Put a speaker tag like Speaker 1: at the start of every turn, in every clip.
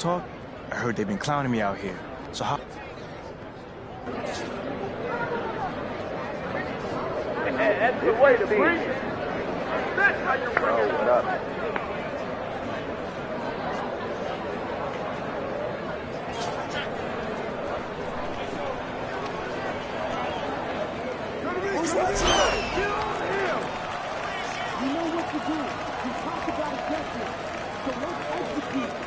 Speaker 1: talk? I heard they've been clowning me out here. So how...
Speaker 2: That's the way to be. That's how you bring it up.
Speaker 3: You know what to do. We talked about adjustment. So let's execute.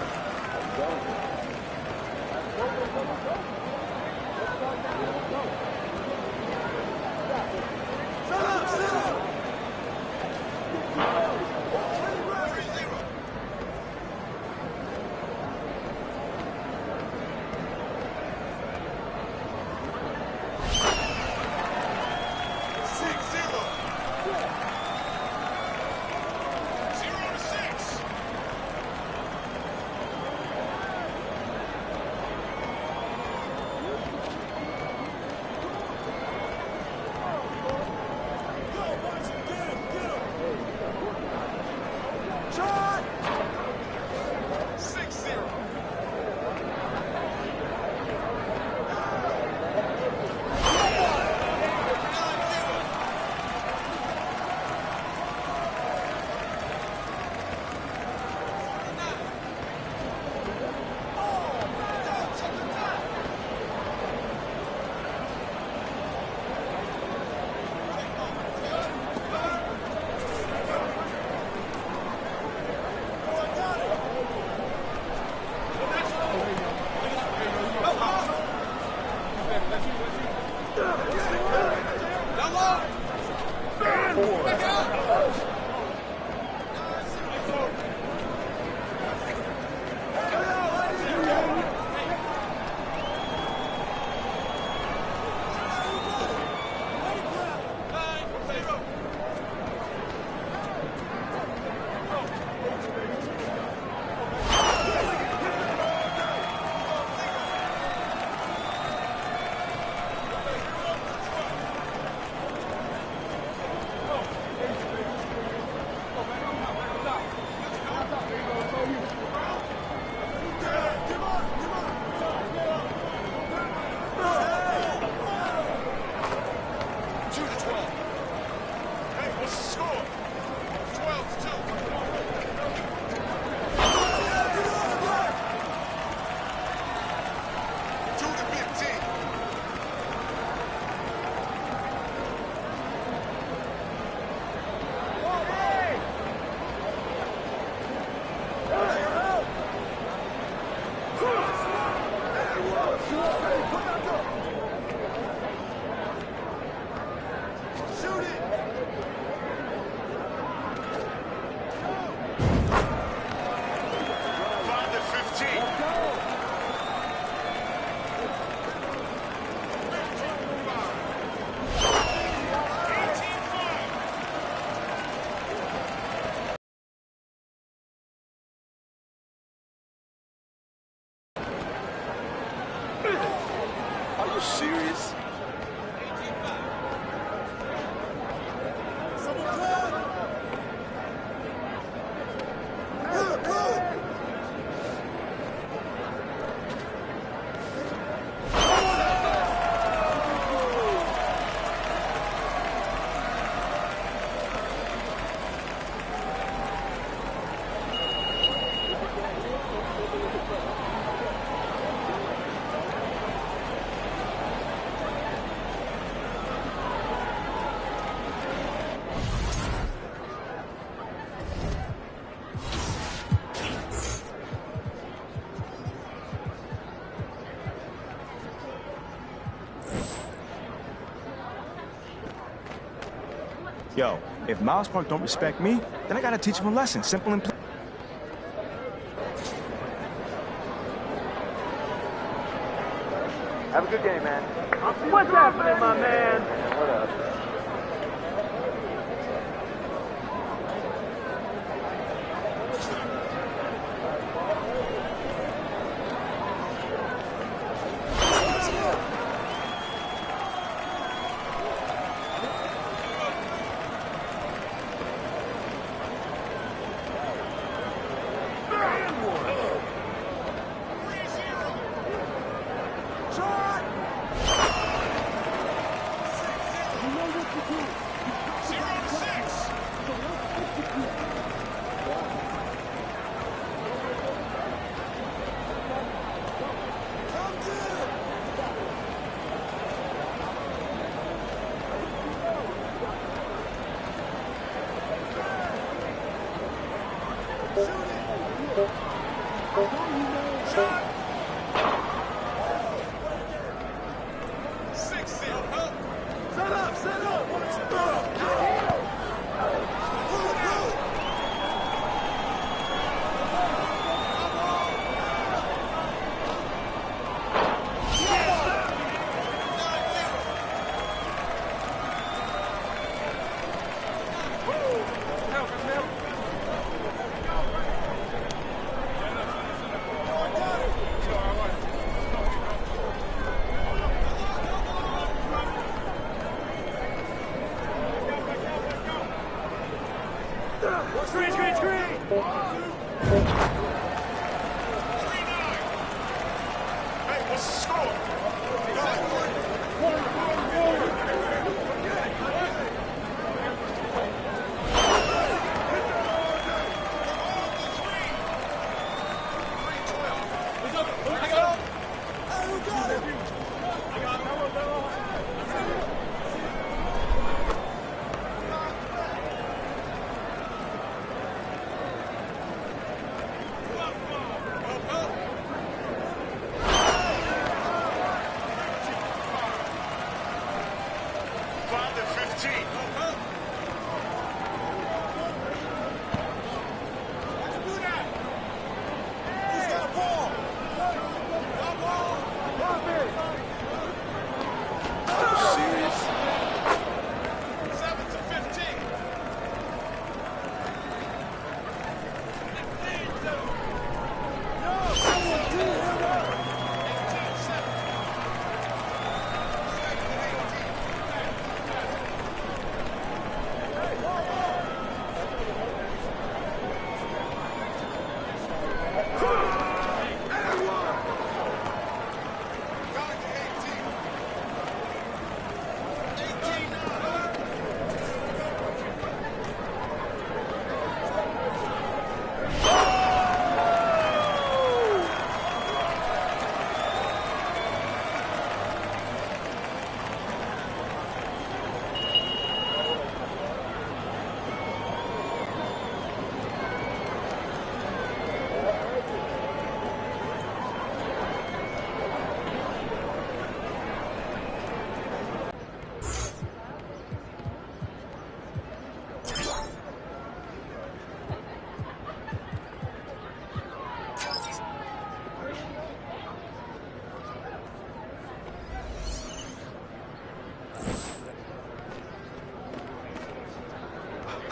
Speaker 1: Are you serious? Yo, if Miles Park don't respect me, then I gotta teach him a lesson, simple and plain.
Speaker 2: Have a good game, man. What's happening, my man? What up?
Speaker 3: know what to do. You talk about justice. So let's execute.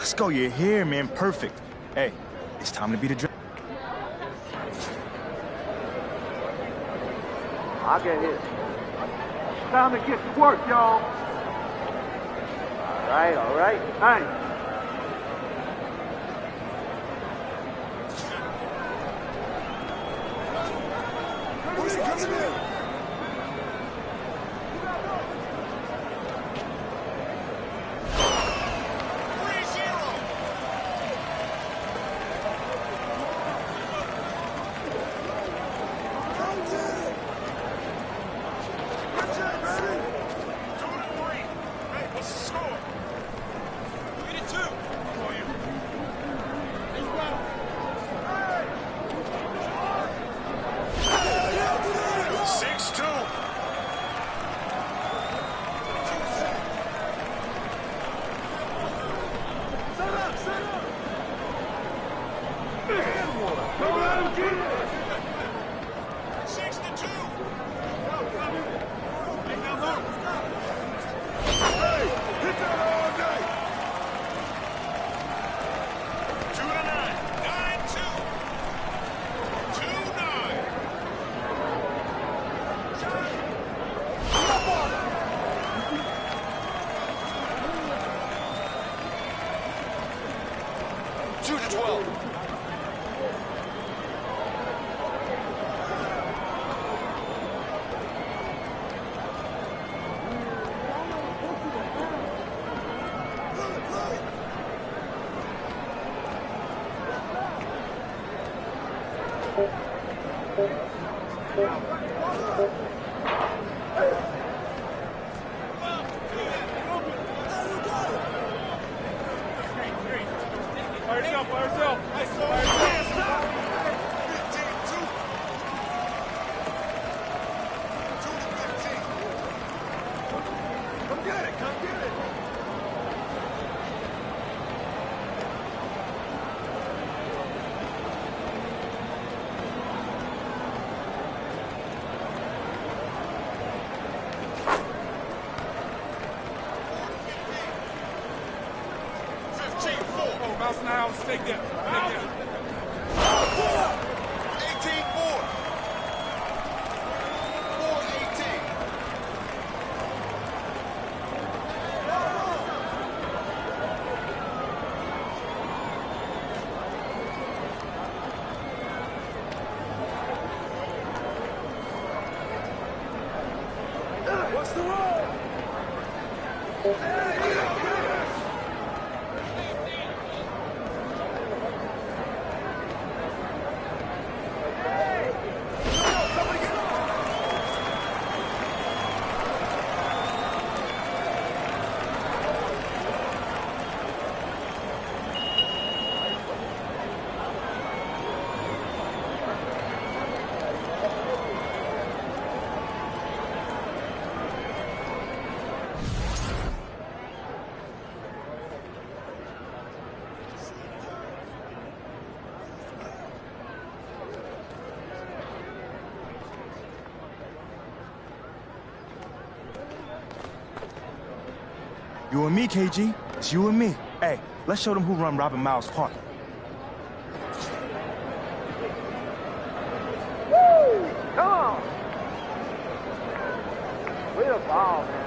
Speaker 1: Let's go, you're here, man. Perfect. Hey, it's time to be the
Speaker 2: I'll get hit. Time to get to work, y'all. All right. Thanks. Fire yourself, fire yourself. Come get it, come get it. Mouse now, stay there. Stay there.
Speaker 4: 18-4. 4-18.
Speaker 2: What's the roll?
Speaker 1: You and me, KG. It's you and me. Hey, let's show them who run Robin Miles Park.
Speaker 2: Woo! Come on! Way to ball, man.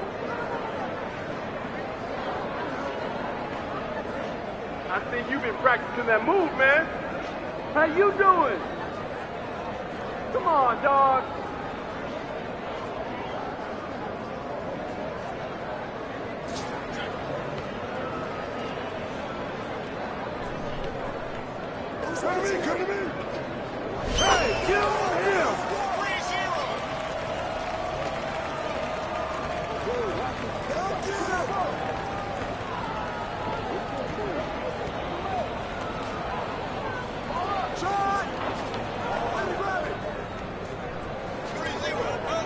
Speaker 2: I see you've been practicing that move, man. How you doing? Come on, dog. Come to me, come to me. Hey, get on him.
Speaker 4: 3-0.
Speaker 2: Shot.
Speaker 4: 3-0, huh?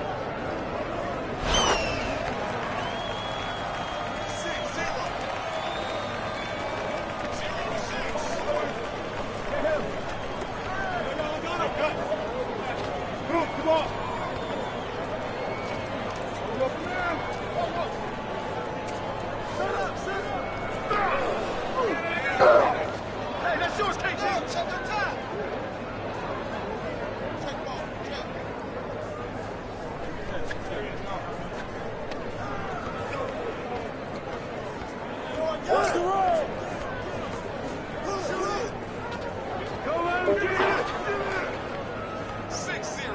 Speaker 4: 6-0. 0-6.
Speaker 2: Come on. Hey, that's yours, KG.
Speaker 4: Check the time. Check ball. Check.
Speaker 2: What's the roll? Go out and get it.
Speaker 4: 6-0.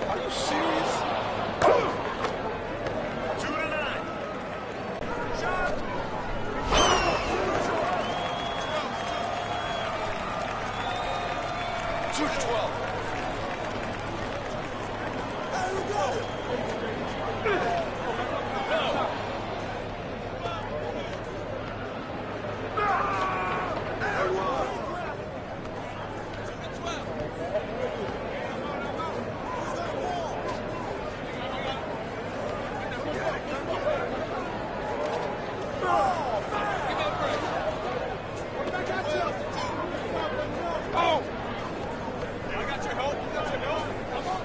Speaker 2: Are you serious?
Speaker 4: 2-9.
Speaker 2: Shot.
Speaker 4: 2-12.
Speaker 2: Oh!
Speaker 4: I got your help. I got your help. Come on.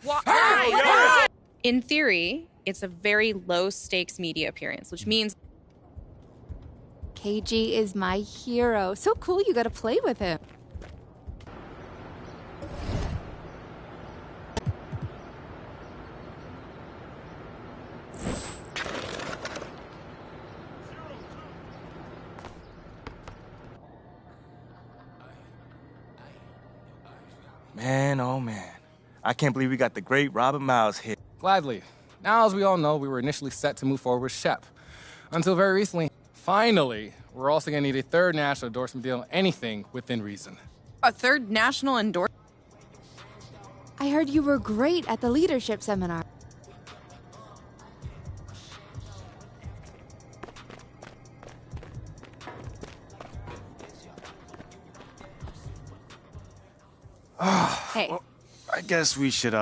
Speaker 5: Why? In theory, it's a very low-stakes media appearance, which means
Speaker 6: KG is my hero. So cool you got to play with him.
Speaker 1: Man, oh man. I can't believe we got the great Robert Miles here.
Speaker 7: Gladly. Now, as we all know, we were initially set to move forward with Shep. Until very recently, finally, we're also going to need a third national endorsement deal, anything within reason.
Speaker 5: a third national endorsement.
Speaker 6: I heard you were great at the leadership seminar. Hey.
Speaker 1: Well, I guess we should,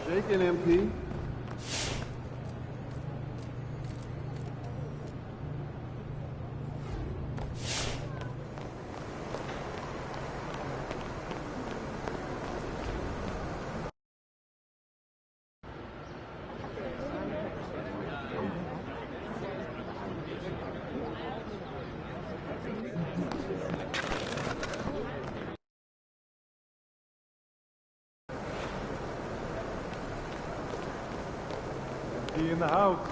Speaker 2: Shaking, MP. He in the house.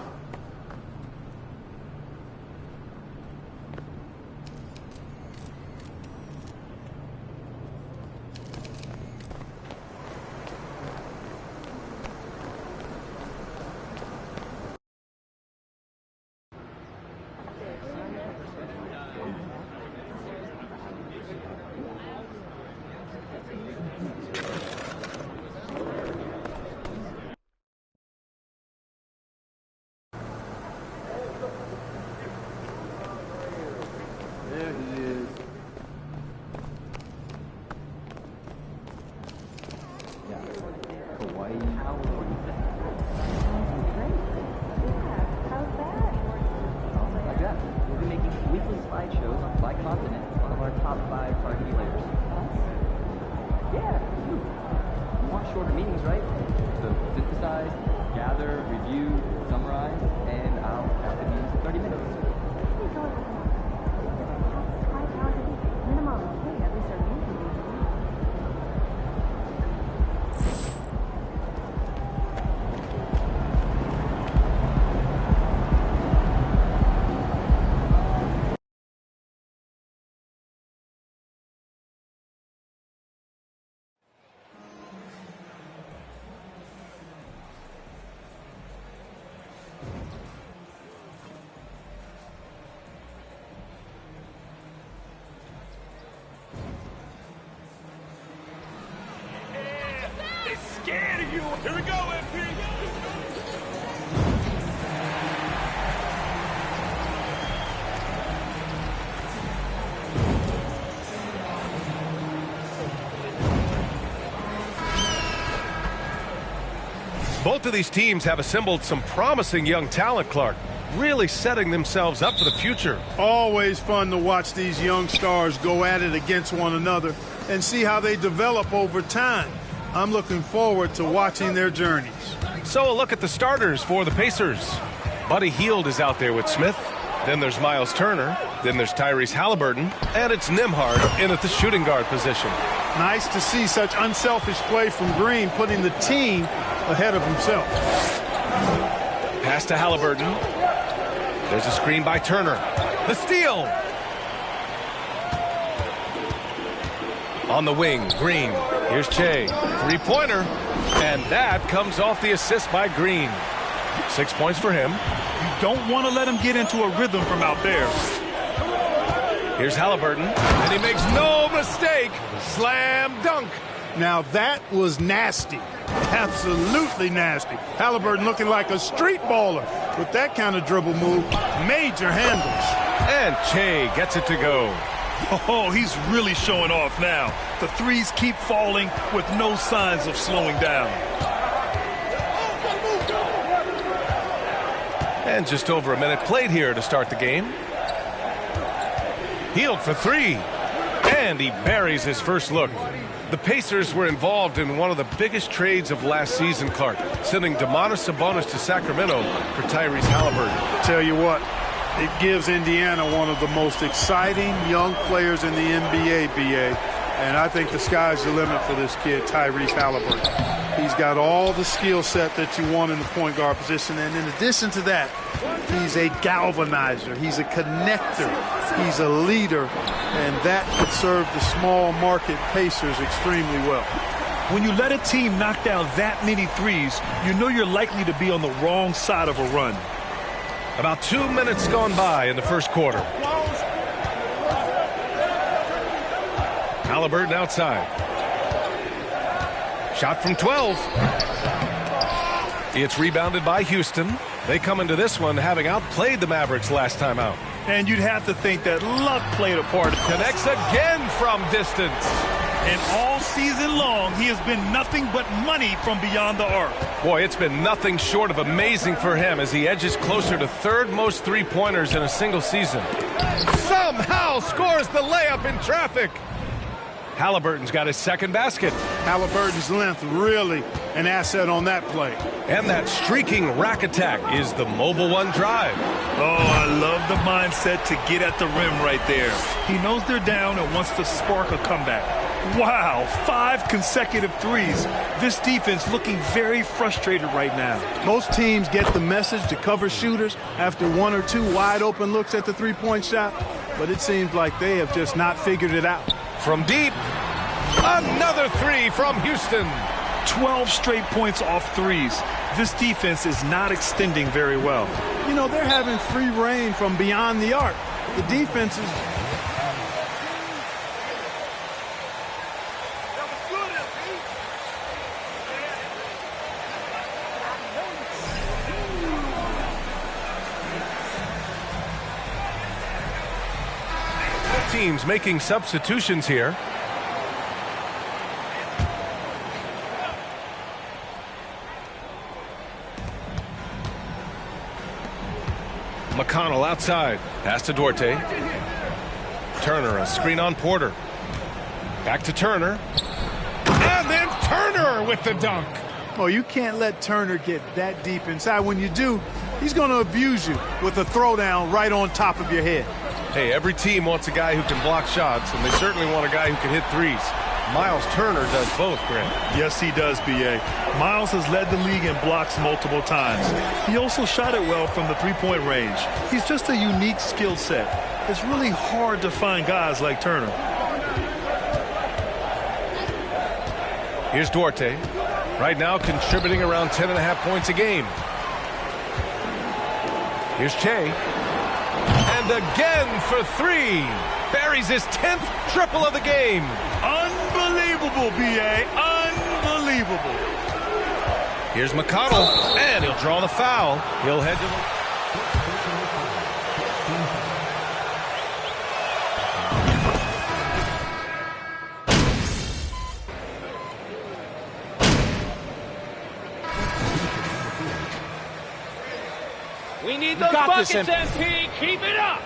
Speaker 8: Hawaii. How was that?
Speaker 9: Great. Yeah, how's that?
Speaker 8: Like that. We'll be making weekly slideshows by continent of our top 5 varsity players. Yeah, you. You want shorter meetings, right? So synthesize, gather, review, summarize, and I'll have to use 30 minutes.
Speaker 9: Minimum pay, at least our name can be.
Speaker 4: They're scared of you. Here we go, MP.
Speaker 10: Both of these teams have assembled some promising young talent, Clark, really setting themselves up for the future.
Speaker 2: Always fun to watch these young stars go at it against one another and see how they develop over time. I'm looking forward to watching their journeys.
Speaker 10: So a look at the starters for the Pacers. Buddy Hield is out there with Smith. Then there's Miles Turner. Then there's Tyrese Halliburton. And it's Nembhard in at the shooting guard position.
Speaker 2: Nice to see such unselfish play from Green, putting the team ahead of himself.
Speaker 10: Pass to Halliburton. There's a screen by Turner. The steal. On the wing, Green. Here's Che. Three-pointer. And that comes off the assist by Green. 6 points for him.
Speaker 4: You don't want to let him get into a rhythm from out there.
Speaker 10: Here's Halliburton. And he makes no mistake. Slam dunk.
Speaker 2: Now that was nasty. Absolutely nasty. Halliburton looking like a street baller with that kind of dribble move. Major handles.
Speaker 10: And Che gets it to go.
Speaker 4: Oh, he's really showing off now. The threes keep falling with no signs of slowing down.
Speaker 10: And just over a minute played here to start the game. Hield for three. And he buries his first look. The Pacers were involved in one of the biggest trades of last season, Clark, sending Domantas Sabonis to Sacramento for Tyrese Halliburton.
Speaker 2: Tell you what, it gives Indiana one of the most exciting young players in the NBA, BA. And I think the sky's the limit for this kid, Tyrese Halliburton. He's got all the skill set that you want in the point guard position. And in addition to that, he's a galvanizer. He's a connector. He's a leader. And that could serve the small market Pacers extremely well.
Speaker 4: When you let a team knock down that many threes, you know you're likely to be on the wrong side of a run.
Speaker 10: About 2 minutes gone by in the first quarter. Halliburton outside. Shot from 12. It's rebounded by Houston. They come into this one having outplayed the Mavericks last time out.
Speaker 4: And you'd have to think that luck played a part.
Speaker 10: Connects again from distance.
Speaker 4: And all season long, he has been nothing but money from beyond the arc.
Speaker 10: Boy, it's been nothing short of amazing for him as he edges closer to third most three-pointers in a single season. Somehow scores the layup in traffic. Halliburton's got his second basket.
Speaker 2: Halliburton's length really an asset on that play.
Speaker 10: And that streaking rack attack is the Mobile One drive.
Speaker 4: Oh, I love the mindset to get at the rim right there. He knows they're down and wants to spark a comeback. Wow, 5 consecutive threes. This defense looking very frustrated right now.
Speaker 2: Most teams get the message to cover shooters after 1 or 2 wide open looks at the three-point shot, but it seems like they have just not figured it out.
Speaker 10: From deep, another three from Houston.
Speaker 4: 12 straight points off threes. This defense is not extending very well.
Speaker 2: You know, they're having free reign from beyond the arc. The defense is...
Speaker 10: Teams making substitutions here. McConnell outside. Pass to Duarte. Turner, a screen on Porter. Back to Turner. And then Turner with the dunk.
Speaker 2: Oh, you can't let Turner get that deep inside. When you do, he's going to abuse you with a throwdown right on top of your head.
Speaker 10: Hey, every team wants a guy who can block shots, and they certainly want a guy who can hit threes. Miles Turner does both, Grant.
Speaker 4: Yes, he does, B.A. Miles has led the league in blocks multiple times. He also shot it well from the three-point range. He's just a unique skill set. It's really hard to find guys like Turner.
Speaker 10: Here's Duarte. Right now contributing around 10.5 points a game. Here's Che. And again for three. Buries his 10th triple of the game.
Speaker 4: Unbelievable, B.A. Unbelievable.
Speaker 10: Here's McConnell. And he'll draw the foul. He'll head to the...
Speaker 11: We need those buckets, MP. Keep it up.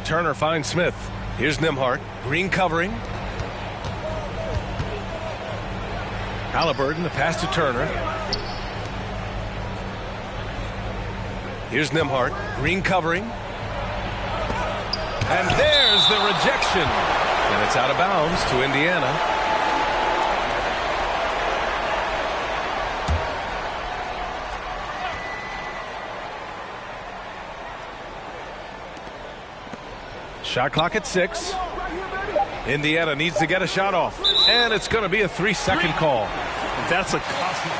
Speaker 10: Turner finds Smith. Here's Nembhard. Green covering. Halliburton, the pass to Turner. Here's Nembhard. Green covering. And there's the rejection. And it's out of bounds to Indiana. Shot clock at 6. Indiana needs to get a shot off. And it's going to be a 3-second call.
Speaker 4: That's a costly...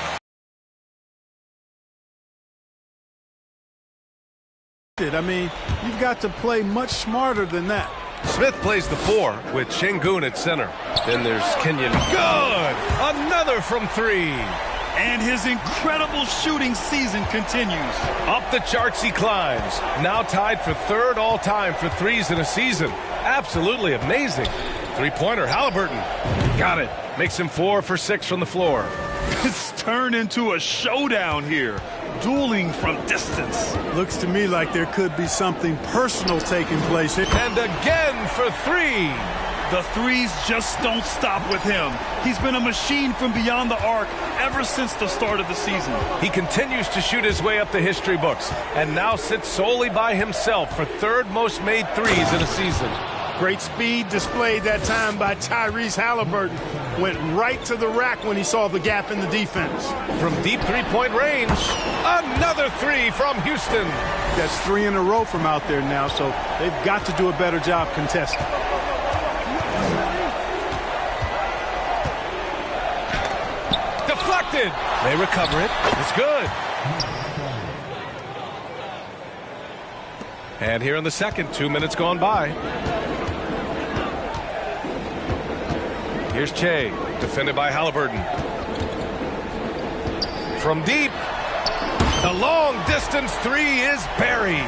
Speaker 2: I mean, you've got to play much smarter than that.
Speaker 10: Smith plays the 4 with Şengün at center. Then there's Kenyon. Good! Another from 3.
Speaker 4: And his incredible shooting season continues.
Speaker 10: Up the charts he climbs. Now tied for 3rd all-time for threes in a season. Absolutely amazing. Three-pointer, Halliburton. Got it. Makes him 4 for 6 from the floor.
Speaker 4: It's turned into a showdown here. Dueling from distance.
Speaker 2: Looks to me like there could be something personal taking place here.
Speaker 10: And again for 3.
Speaker 4: The threes just don't stop with him. He's been a machine from beyond the arc ever since the start of the season.
Speaker 10: He continues to shoot his way up the history books and now sits solely by himself for 3rd most made threes in a season.
Speaker 2: Great speed displayed that time by Tyrese Halliburton. Went right to the rack when he saw the gap in the defense.
Speaker 10: From deep three-point range, another 3 from Houston.
Speaker 2: That's 3 in a row from out there now, so they've got to do a better job contesting.
Speaker 10: Deflected. They recover it. It's good. And here in the second, 2 minutes gone by. Here's Che, defended by Halliburton. From deep, the long-distance 3 is buried.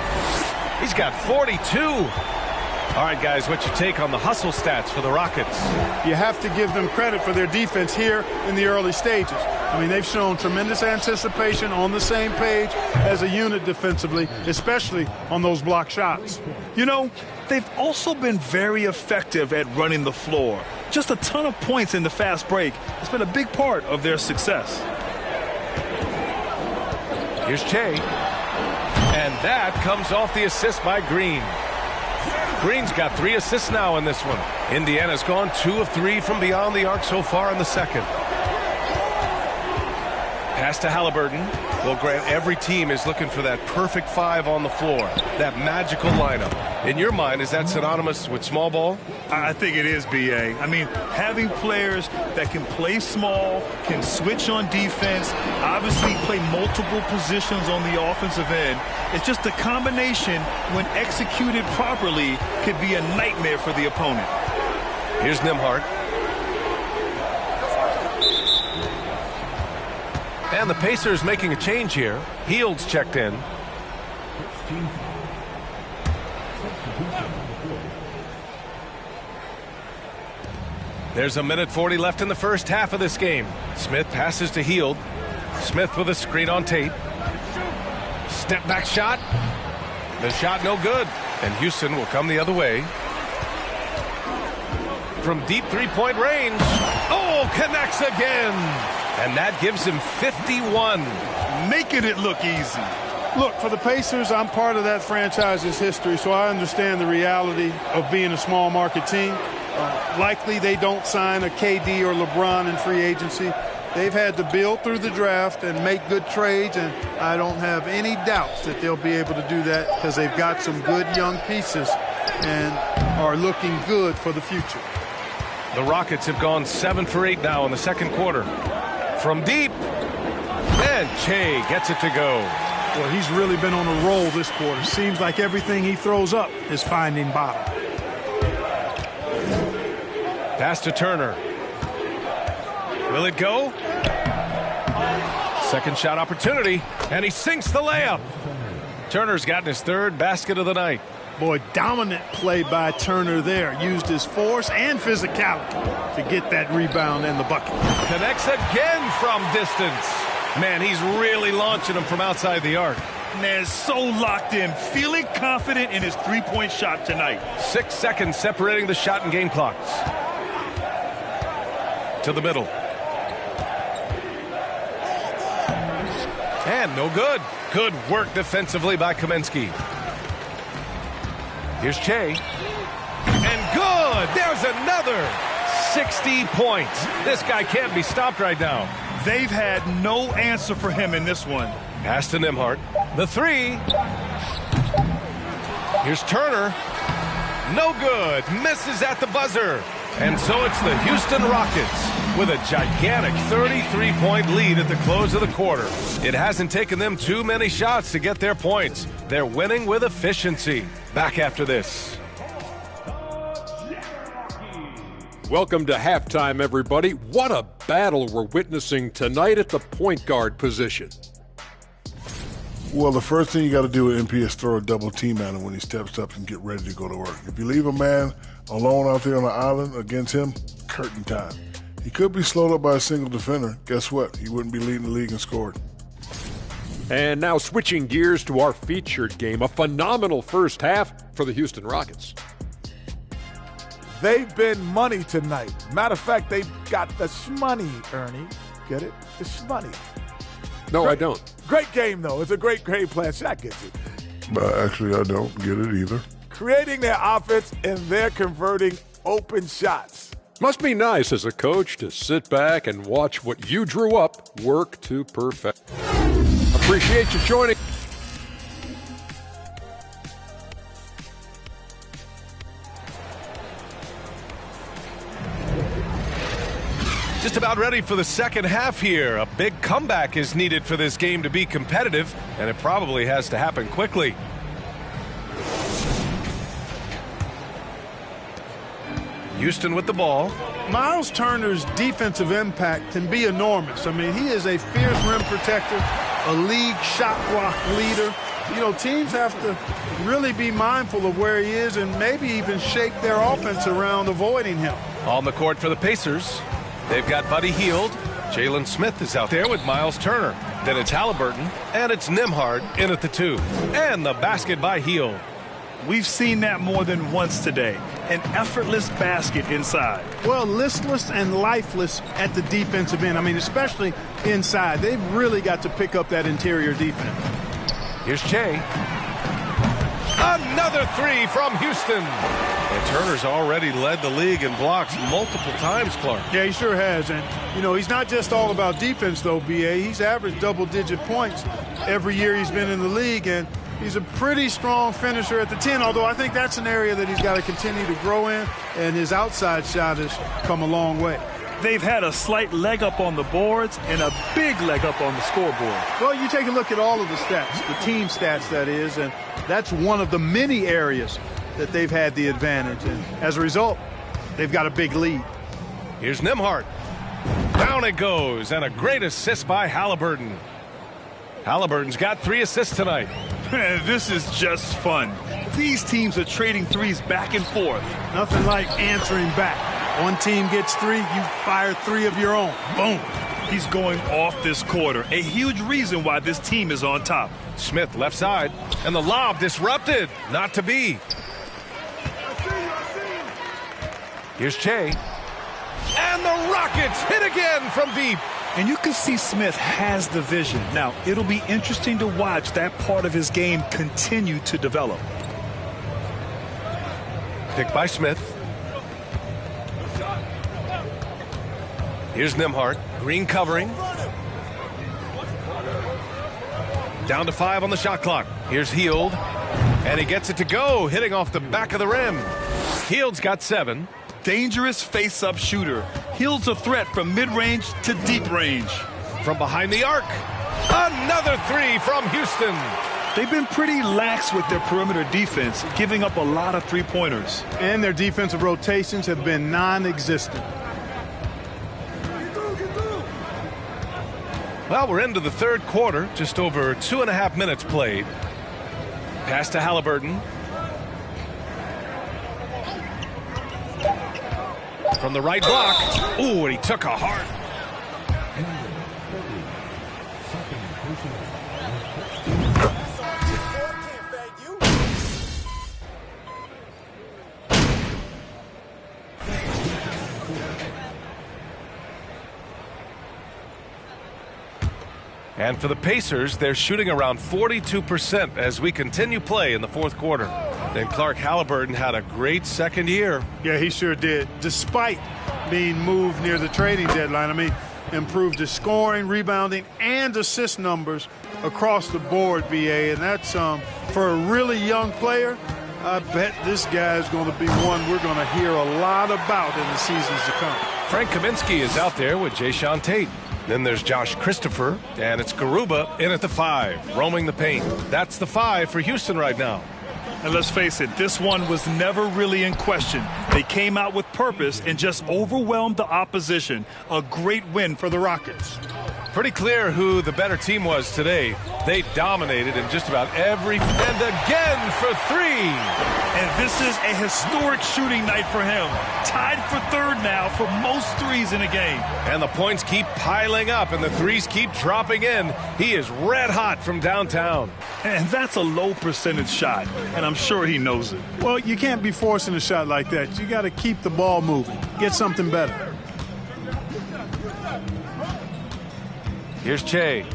Speaker 10: He's got 42. All right, guys, what's your take on the hustle stats for the Rockets?
Speaker 2: You have to give them credit for their defense here in the early stages. I mean, they've shown tremendous anticipation, on the same page as a unit defensively, especially on those block shots.
Speaker 4: You know, they've also been very effective at running the floor. Just a ton of points in the fast break has been a big part of their success.
Speaker 10: Here's Che. And that comes off the assist by Green. Green's got 3 assists now in this one. Indiana's gone 2 of 3 from beyond the arc so far in the second. Pass to Halliburton. Well, Grant, every team is looking for that perfect 5 on the floor, that magical lineup. In your mind, is that synonymous with small ball?
Speaker 4: I think it is, B.A. I mean, having players that can play small, can switch on defense, obviously play multiple positions on the offensive end. It's just a combination, when executed properly, could be a nightmare for the opponent.
Speaker 10: Here's Nembhard. And the Pacers making a change here. Hield's checked in. There's a minute 40 left in the first half of this game. Smith passes to Hield. Smith with a screen on Tate. Step back shot. The shot no good. And Houston will come the other way. From deep three-point range. Oh, connects again. And that gives him 51.
Speaker 4: Making it look easy.
Speaker 2: Look, for the Pacers, I'm part of that franchise's history, so I understand the reality of being a small market team. Likely they don't sign a KD or LeBron in free agency. They've had to build through the draft and make good trades, and I don't have any doubts that they'll be able to do that because they've got some good young pieces and are looking good for the future.
Speaker 10: The Rockets have gone 7 for 8 now in the second quarter. From deep, and Che gets it to go.
Speaker 2: Well, he's really been on a roll this quarter. Seems like everything he throws up is finding bottom.
Speaker 10: Pass to Turner. Will it go? Second shot opportunity, and he sinks the layup. Turner's gotten his third basket of the night.
Speaker 2: Boy, dominant play by Turner there. Used his force and physicality to get that rebound and the bucket.
Speaker 10: Connects again from distance. Man, he's really launching him from outside the arc.
Speaker 4: Man, so locked in, feeling confident in his three-point shot tonight.
Speaker 10: 6 seconds separating the shot and game clocks. To the middle. And no good. Good work defensively by Kaminsky. Here's Che. And good! There's another! 60 points. This guy can't be stopped right now.
Speaker 4: They've had no answer for him in this one.
Speaker 10: Pass to Nembhard. The three. Here's Turner. No good. Misses at the buzzer. And so it's the Houston Rockets with a gigantic 33-point lead at the close of the quarter. It hasn't taken them too many shots to get their points. They're winning with efficiency. Back after this.
Speaker 12: Welcome to halftime, everybody. What a battle we're witnessing tonight at the point guard position.
Speaker 13: Well, the first thing you got to do with MP is throw a double team at him when he steps up and get ready to go to work. If you leave a man alone out there on the island against him, curtain time. He could be slowed up by a single defender. Guess what? He wouldn't be leading the league in scored.
Speaker 12: And now switching gears to our featured game, a phenomenal first half for the Houston Rockets.
Speaker 14: They've been money tonight. Matter of fact, they've got the shmoney, Ernie. Get it? The shmoney.
Speaker 12: No, I don't.
Speaker 14: Great game, though. It's a great game plan. Shaq gets it.
Speaker 13: But actually, I don't get it either.
Speaker 14: Creating their offense, and they're converting open shots.
Speaker 12: Must be nice as a coach to sit back and watch what you drew up work to perfect. Appreciate you joining.
Speaker 10: Just about ready for the second half here. A big comeback is needed for this game to be competitive, and it probably has to happen quickly. Houston with the ball.
Speaker 2: Miles Turner's defensive impact can be enormous. I mean, he is a fierce rim protector, a league shot block leader. You know, teams have to really be mindful of where he is and maybe even shape their offense around avoiding him.
Speaker 10: On the court for the Pacers, they've got Buddy Hield. Jalen Smith is out there with Miles Turner. Then it's Halliburton, and it's Nembhard in at the 2. And the basket by Hield.
Speaker 4: We've seen that more than once today. An effortless basket inside.
Speaker 2: Well, listless and lifeless at the defensive end. I mean, especially inside. They've really got to pick up that interior defense.
Speaker 10: Here's Che. Another three from Houston. And Turner's already led the league in blocks multiple times, Clark.
Speaker 2: Yeah, he sure has. And, you know, he's not just all about defense, though, B.A. He's averaged double-digit points every year he's been in the league. And he's a pretty strong finisher at the 10, although I think that's an area that he's got to continue to grow in, and his outside shot has come a long way.
Speaker 4: They've had a slight leg up on the boards and a big leg up on the scoreboard.
Speaker 2: Well, you take a look at all of the stats, the team stats, that is, and that's one of the many areas that they've had the advantage. And as a result, they've got a big lead.
Speaker 10: Here's Nembhard. Down it goes, and a great assist by Halliburton. Halliburton's got 3 assists tonight.
Speaker 4: This is just fun. These teams are trading threes back and forth.
Speaker 2: Nothing like answering back. One team gets 3, you fire 3 of your own. Boom.
Speaker 4: He's going off this quarter. A huge reason why this team is on top.
Speaker 10: Smith left side, and the lob disrupted. Not to be. Here's Che. And the Rockets hit again from deep.
Speaker 4: And you can see Smith has the vision. Now, it'll be interesting to watch that part of his game continue to develop.
Speaker 10: Picked by Smith. Here's Nembhard. Green covering. Down to 5 on the shot clock. Here's Hield. And he gets it to go, hitting off the back of the rim. Hield's got 7.
Speaker 4: Dangerous face-up shooter. Hield's a threat from mid-range to deep range.
Speaker 10: From behind the arc. Another 3 from Houston.
Speaker 4: They've been pretty lax with their perimeter defense, giving up a lot of three-pointers.
Speaker 2: And their defensive rotations have been non-existent.
Speaker 10: Well, we're into the third quarter, just over 2.5 minutes played. Pass to Halliburton. From the right block. Ooh, and he took a hard. And for the Pacers, they're shooting around 42% as we continue play in the fourth quarter. And Clark Halliburton had a great second year.
Speaker 2: Yeah, he sure did. Despite being moved near the trading deadline, I mean, improved his scoring, rebounding, and assist numbers across the board, BA. And that's for a really young player, I bet this guy is going to be one we're going to hear a lot about in the seasons to come.
Speaker 10: Frank Kaminsky is out there with Jayshawn Tate. Then there's Josh Christopher, and it's Garuba in at the 5, roaming the paint. That's the 5 for Houston right now.
Speaker 4: And let's face it, this one was never really in question. They came out with purpose and just overwhelmed the opposition. A great win for the Rockets.
Speaker 10: Pretty clear who the better team was today. They dominated in just about every, and again for 3.
Speaker 4: And this is a historic shooting night for him. Tied for third now for most threes in a game.
Speaker 10: And the points keep piling up and the threes keep dropping in. He is red hot from downtown.
Speaker 4: And that's a low percentage shot, and I'm sure he knows it.
Speaker 2: Well, you can't be forcing a shot like that. You got to keep the ball moving. Get something better.
Speaker 10: Here's Che.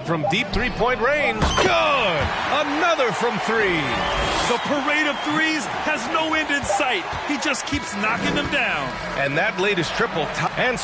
Speaker 10: From deep three-point range. Good! Another from 3.
Speaker 4: The parade of threes has no end in sight. He just keeps knocking them down.
Speaker 10: And that latest triple. And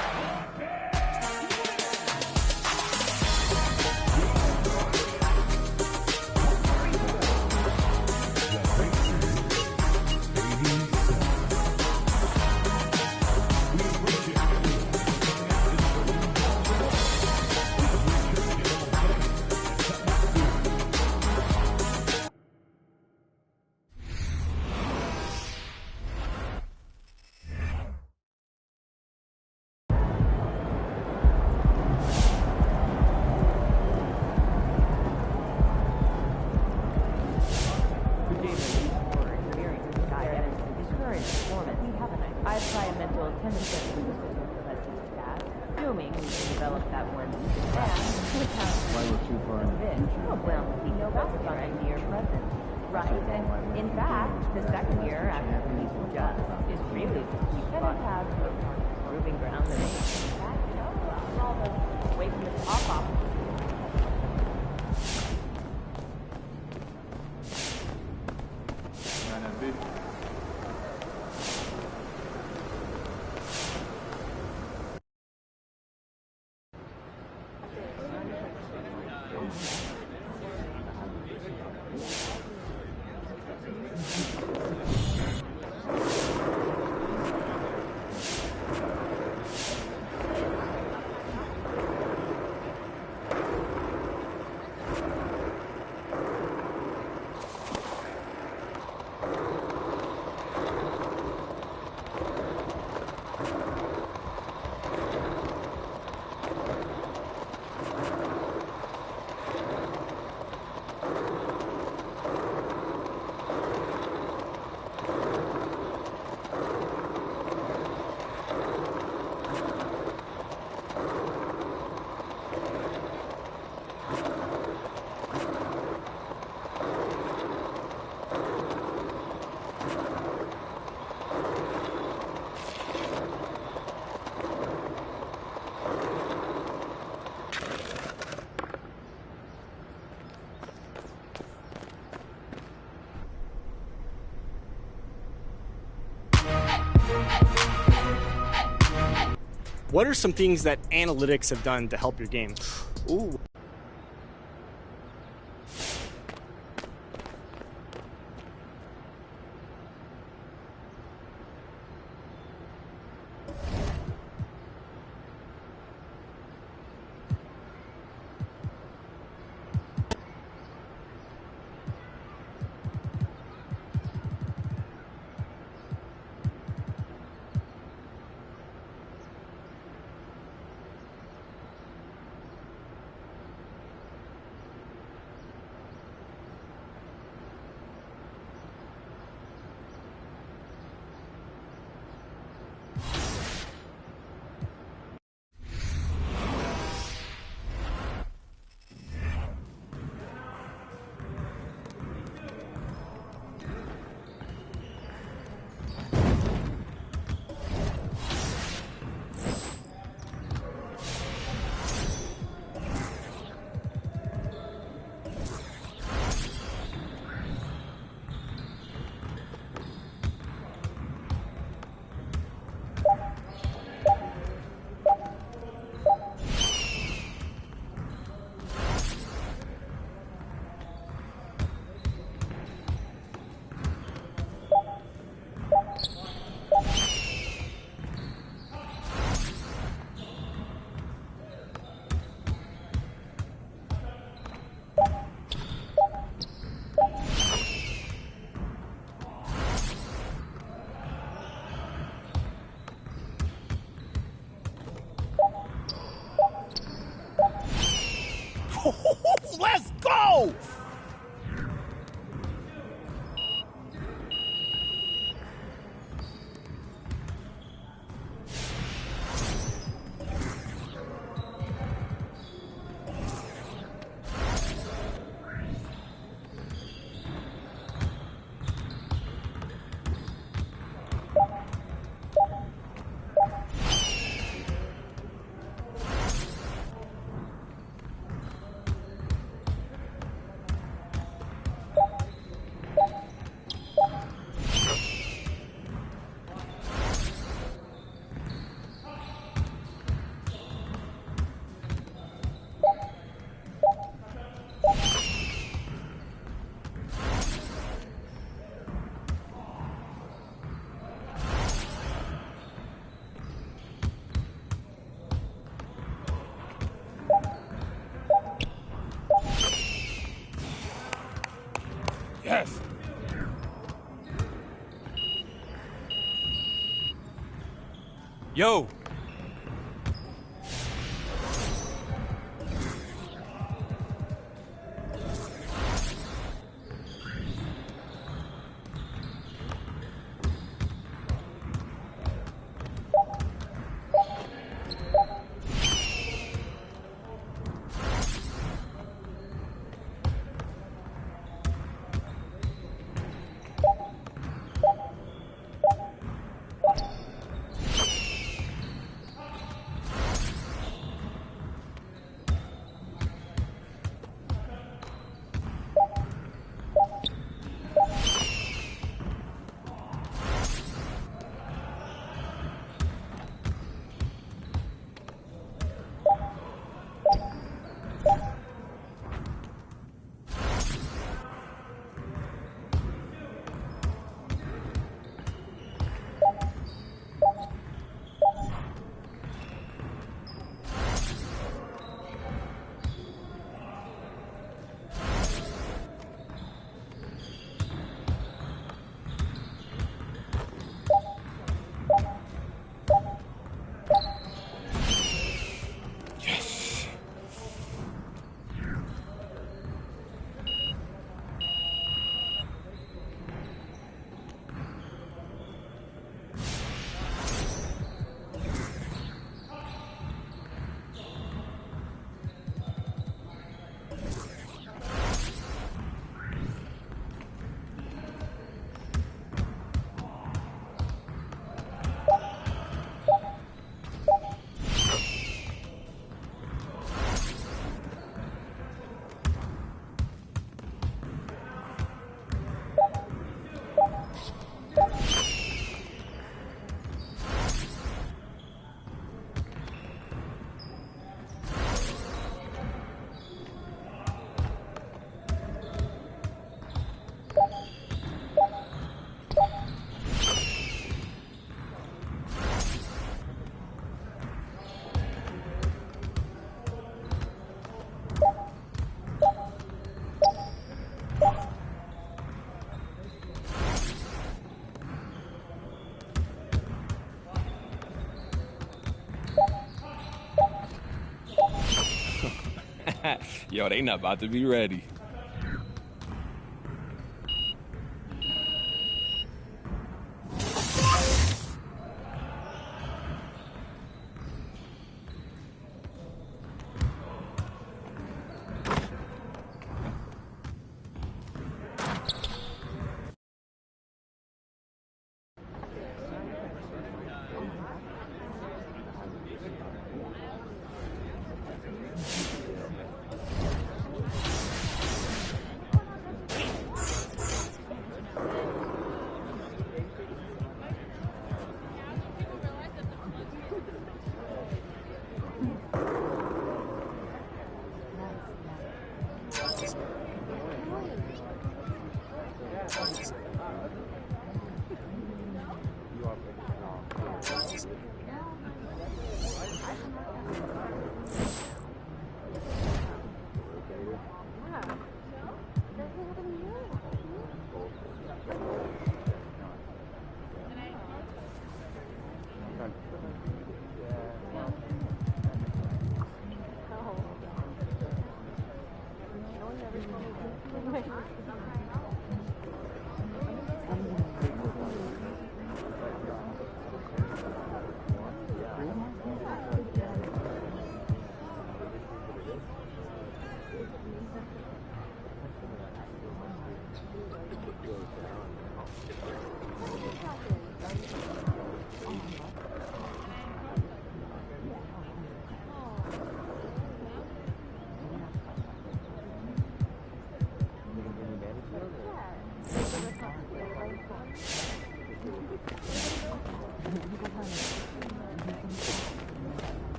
Speaker 15: What are some things that analytics have done to help your game?
Speaker 16: Ooh.
Speaker 14: Let's go! Yes.
Speaker 17: Yo.
Speaker 16: Yo, they not about to be ready.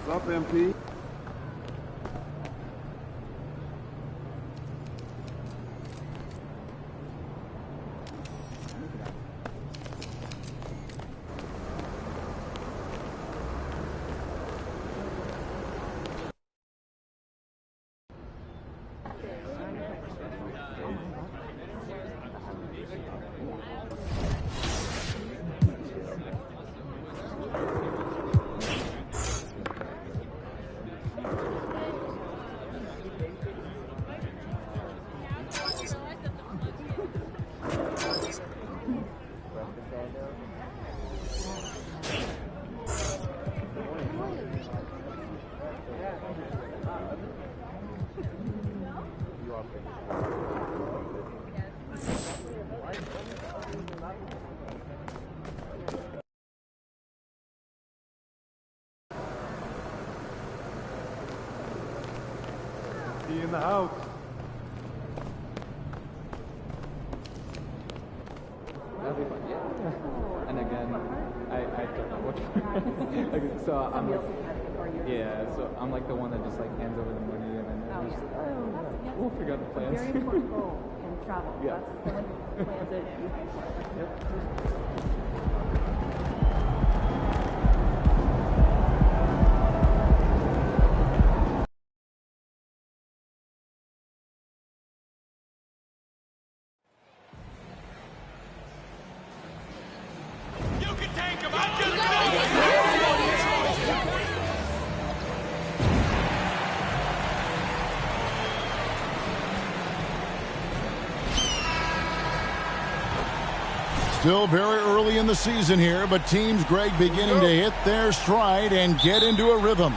Speaker 17: What's up, MP?
Speaker 18: Be in the house.
Speaker 19: That'd be fun, yeah. And again, I don't know which one. So I'm like, yeah, so I'm like the one that just like hands over the money and then I'm just like, oh, we'll figure out the plans.
Speaker 9: Very important goal in travel.
Speaker 19: Yeah.
Speaker 9: That's the plans that you pay for.
Speaker 19: Yep.
Speaker 20: Still very early in the season here, but teams, Greg, beginning to hit their stride and get into a rhythm.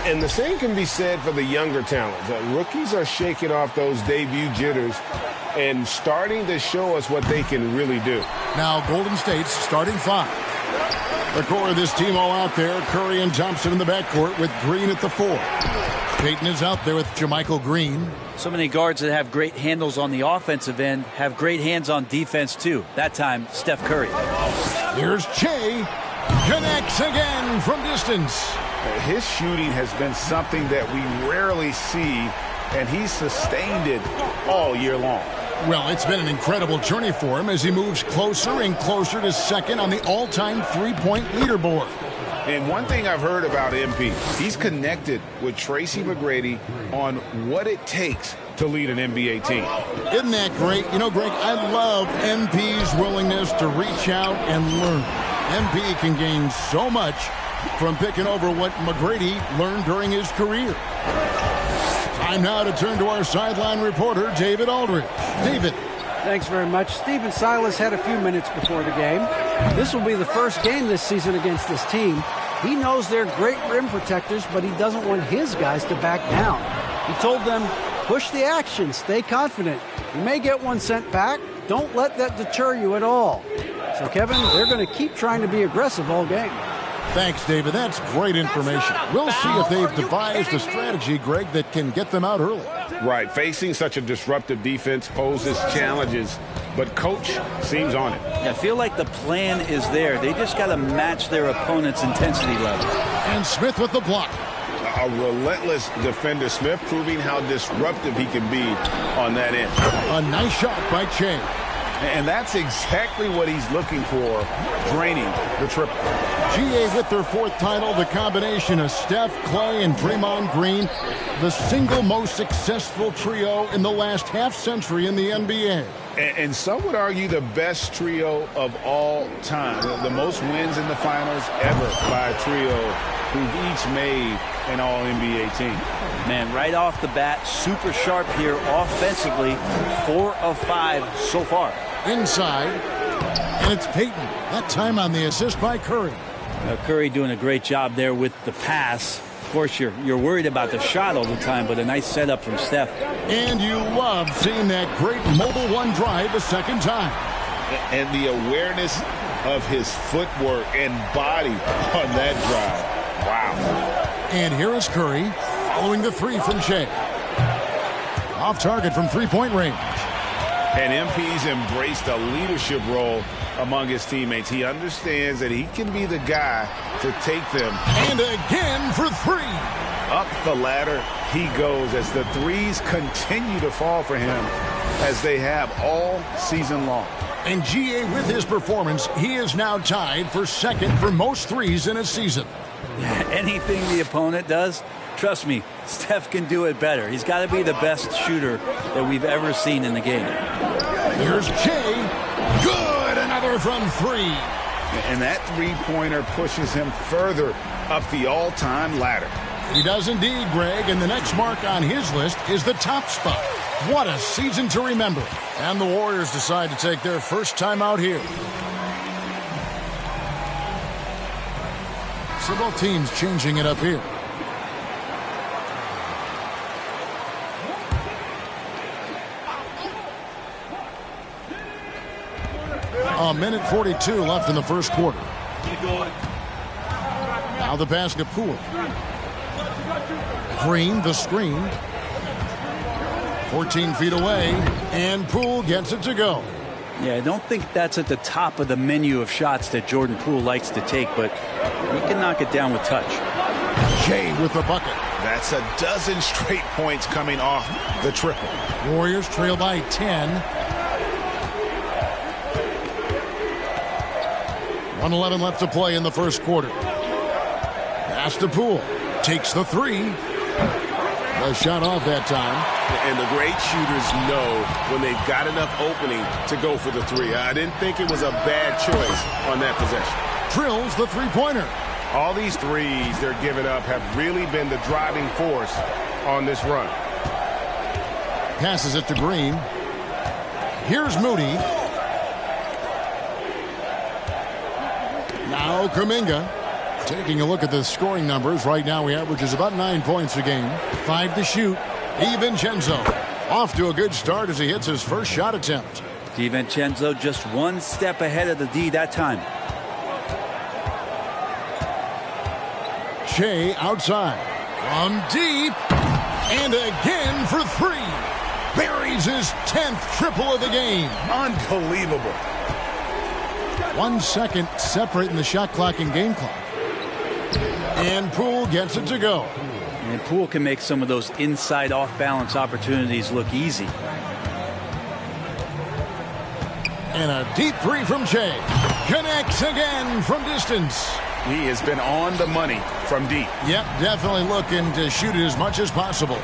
Speaker 21: And the same can be said for the younger talent. Rookies are shaking off those debut jitters
Speaker 16: and starting to show us what they can really do.
Speaker 20: Now Golden State's starting 5. The core of this team all out there. Curry and Thompson in the backcourt with Green at the 4. Payton is out there with JaMychal Green.
Speaker 17: So many guards that have great handles on the offensive end have great hands on defense, too. That time, Steph Curry.
Speaker 20: Here's Che. Connects again from distance.
Speaker 16: His shooting has been something that we rarely see, and he's sustained it all year long.
Speaker 20: Well, it's been an incredible journey for him as he moves closer and closer to second on the all-time three-point leaderboard.
Speaker 16: And one thing I've heard about MP, he's connected with Tracy McGrady on what it takes to lead an NBA team.
Speaker 20: Isn't that great? You know, Greg, I love MP's willingness to reach out and learn. MP can gain so much from picking over what McGrady learned during his career. Time now to turn to our sideline reporter, David Aldridge. David.
Speaker 18: Thanks very much. Stephen Silas had a few minutes before the game. This will be the first game this season against this team. He knows they're great rim protectors, but he doesn't want his guys to back down. He told them, push the action, stay confident. You may get one sent back. Don't let that deter you at all. So, Kevin, they're going to keep trying to be aggressive all game.
Speaker 20: Thanks, David. That's great information. We'll see if they've devised a strategy, Greg, that can get them out early.
Speaker 16: Right. Facing such a disruptive defense poses challenges, but Coach seems on it.
Speaker 17: I feel like the plan is there. They just got to match their opponent's intensity level.
Speaker 20: And Smith with the block.
Speaker 16: A relentless defender, Smith, proving how disruptive he can be on that end.
Speaker 20: A nice shot by Che.
Speaker 16: And that's exactly what he's looking for, draining the triple.
Speaker 20: GA with their 4th title, the combination of Steph, Clay, and Draymond Green, the single most successful trio in the last half-century in the NBA.
Speaker 16: And some would argue the best trio of all time. The most wins in the finals ever by a trio who've each made an all-NBA team.
Speaker 17: Man, right off the bat, super sharp here offensively. 4 of 5 so far.
Speaker 20: Inside, and it's Payton. That time on the assist by Curry.
Speaker 17: Curry doing a great job there with the pass. Of course, you're worried about the shot all the time, but a nice setup from Steph.
Speaker 20: And you love seeing that great mobile one drive a second time.
Speaker 16: And the awareness of his footwork and body on that drive. Wow.
Speaker 20: And here is Curry following the 3 from Shea. Off target from three-point range.
Speaker 16: And MP's embraced a leadership role among his teammates. He understands that he can be the guy to take them.
Speaker 20: And again for 3.
Speaker 16: Up the ladder he goes as the threes continue to fall for him as they have all season long.
Speaker 20: And GA with his performance, he is now tied for 2nd for most threes in a season.
Speaker 17: Anything the opponent does, trust me, Steph can do it better. He's got to be the best shooter that we've ever seen in the game.
Speaker 20: Here's Che. Good. Another from 3.
Speaker 16: And that three-pointer pushes him further up the all-time ladder.
Speaker 20: He does indeed, Greg. And the next mark on his list is the top spot. What a season to remember. And the Warriors decide to take their first time out here. So both teams changing it up here. A minute 42 left in the first quarter. Now the pass to Poole. Green, the screen. 14 feet away, and Poole gets it to go.
Speaker 17: Yeah, I don't think that's at the top of the menu of shots that Jordan Poole likes to take, but he can knock it down with touch.
Speaker 20: Shea with the bucket.
Speaker 16: That's a dozen straight points coming off the triple.
Speaker 20: Warriors trail by 10. 1:11 left to play in the first quarter. Pass to Poole. Takes the 3. The shot off that time.
Speaker 16: And the great shooters know when they've got enough opening to go for the 3. I didn't think it was a bad choice on that possession.
Speaker 20: Drills the three-pointer.
Speaker 16: All these threes they're giving up have really been the driving force on this run.
Speaker 20: Passes it to Green. Here's Moody. Now Kuminga. Taking a look at the scoring numbers, right now he averages about 9 points a game. 5 to shoot. DiVincenzo Off to a good start as he hits his first shot attempt.
Speaker 17: DiVincenzo just one step ahead of the D that time.
Speaker 20: Shea outside. On deep. And again for three. Buries his 10th triple of the game.
Speaker 16: Unbelievable.
Speaker 20: 1 second separating the shot clock and game clock. And Poole gets it to go.
Speaker 17: And Poole can make some of those inside off-balance opportunities look easy.
Speaker 20: And a deep three from Shea. Connects again from distance.
Speaker 16: He has been on the money from deep.
Speaker 20: Yep, definitely looking to shoot it as much as possible.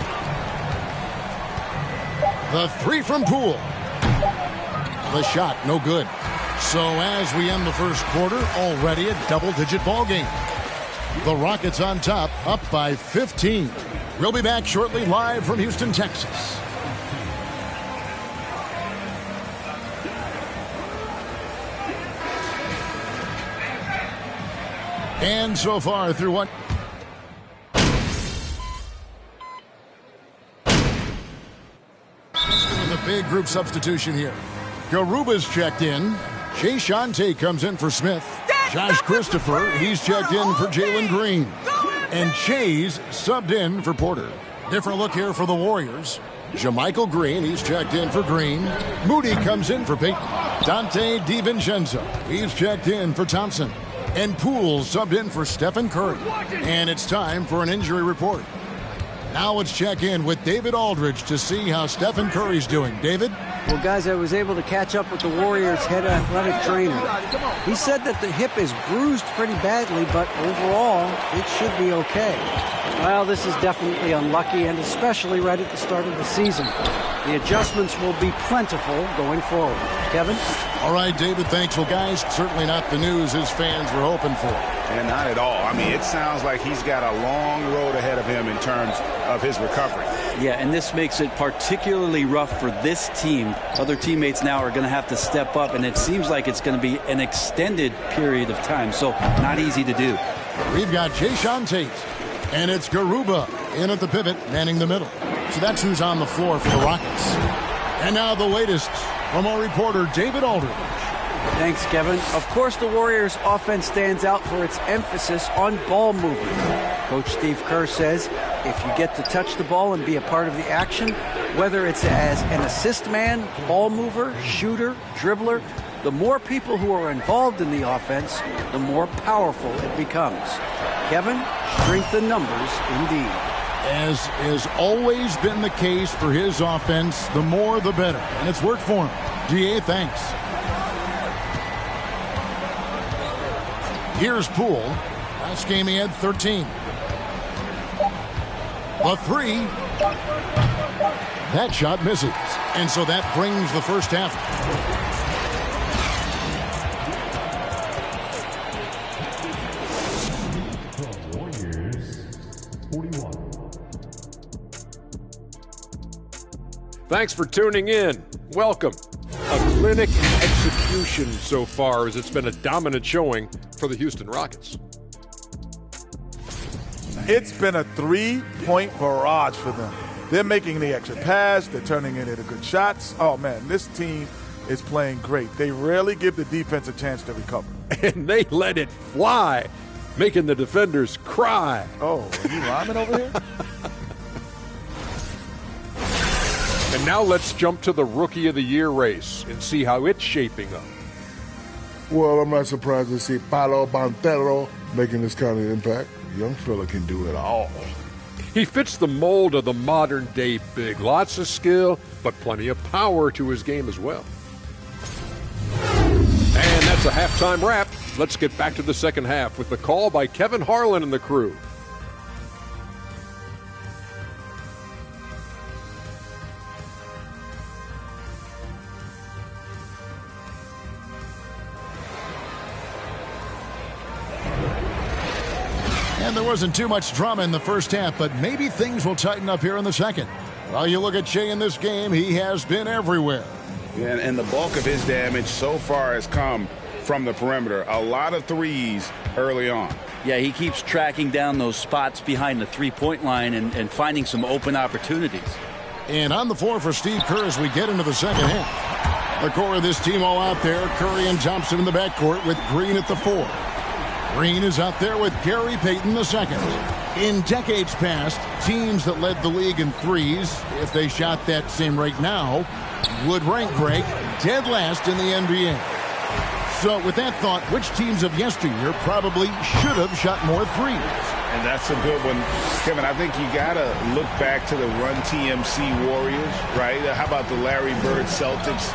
Speaker 20: The three from Poole. The shot, no good. So as we end the first quarter, already a double-digit ball game. The Rockets on top, up by 15. We'll be back shortly live from Houston, Texas. And so far through one. With a big group substitution here. Garuba's checked in. Jay Shante comes in for Smith. Josh Christopher, he's checked in for Jalen Green. And Chase subbed in for Porter. Different look here for the Warriors. JaMychal Green, he's checked in for Green. Moody comes in for Payton. Dante DiVincenzo, he's checked in for Thompson. And Poole subbed in for Stephen Curry. And it's time for an injury report. Now let's check in with David Aldridge to see how Stephen Curry's doing. David?
Speaker 18: Well, guys, I was able to catch up with the Warriors' head athletic trainer. He said that the hip is bruised pretty badly, but overall, it should be okay. Well, this is definitely unlucky, and especially right at the start of the season. The adjustments will be plentiful going forward. Kevin?
Speaker 20: All right, David, thanks. Well, guys, certainly not the news his fans were hoping for.
Speaker 16: And not at all. I mean, it sounds like he's got a long road ahead of him in terms of his recovery.
Speaker 17: Yeah, and this makes it particularly rough for this team. Other teammates now are going to have to step up, and it seems like it's going to be an extended period of time, so not easy to do.
Speaker 20: We've got Jayshawn Tate, and it's Garuba in at the pivot, manning the middle. So that's who's on the floor for the Rockets. And now the latest from our reporter, David Aldridge.
Speaker 18: Thanks, Kevin. Of course, the Warriors' offense stands out for its emphasis on ball movement. Coach Steve Kerr says if you get to touch the ball and be a part of the action, whether it's as an assist man, ball mover, shooter, dribbler, the more people who are involved in the offense, the more powerful it becomes. Kevin, strength in numbers indeed.
Speaker 20: As has always been the case for his offense, the more the better. And it's worked for him. DA, thanks. Here's Poole. Last game he had 13. The three. That shot misses. And so that brings the first half.
Speaker 12: Thanks for tuning in. Welcome. A clinic in execution so far, as it's been a dominant showing for the Houston Rockets.
Speaker 14: It's been a three-point barrage for them. They're making the extra pass. They're turning it into good shots. Oh, man, this team is playing great. They rarely give the defense a chance to recover.
Speaker 12: And they let it fly, making the defenders cry.
Speaker 14: Oh, are you rhyming over here?
Speaker 12: And now let's jump to the Rookie of the Year race and see how it's shaping up.
Speaker 13: Well, I'm not surprised to see Paolo Banchero making this kind of impact. Young fella can do it all.
Speaker 12: He fits the mold of the modern-day big. Lots of skill, but plenty of power to his game as well. And that's a halftime wrap. Let's get back to the second half with the call by Kevin Harlan and the crew.
Speaker 20: And there wasn't too much drama in the first half, but maybe things will tighten up here in the second. Well, you look at Shea in this game, he has been everywhere.
Speaker 16: Yeah, and the bulk of his damage so far has come from the perimeter. A lot of threes early on.
Speaker 17: Yeah, he keeps tracking down those spots behind the three-point line and finding some open opportunities.
Speaker 20: And on the floor for Steve Kerr as we get into the second half. The core of this team all out there. Curry and Thompson in the backcourt with Green at the 4. Green is out there with Gary Payton II. In decades past, teams that led the league in threes, if they shot that same rate now, would rank, Greg, dead last in the NBA. So with that thought, which teams of yesteryear probably should have shot more threes?
Speaker 16: And that's a good one. Kevin, I think you got to look back to the Run TMC Warriors, right? How about the Larry Bird Celtics?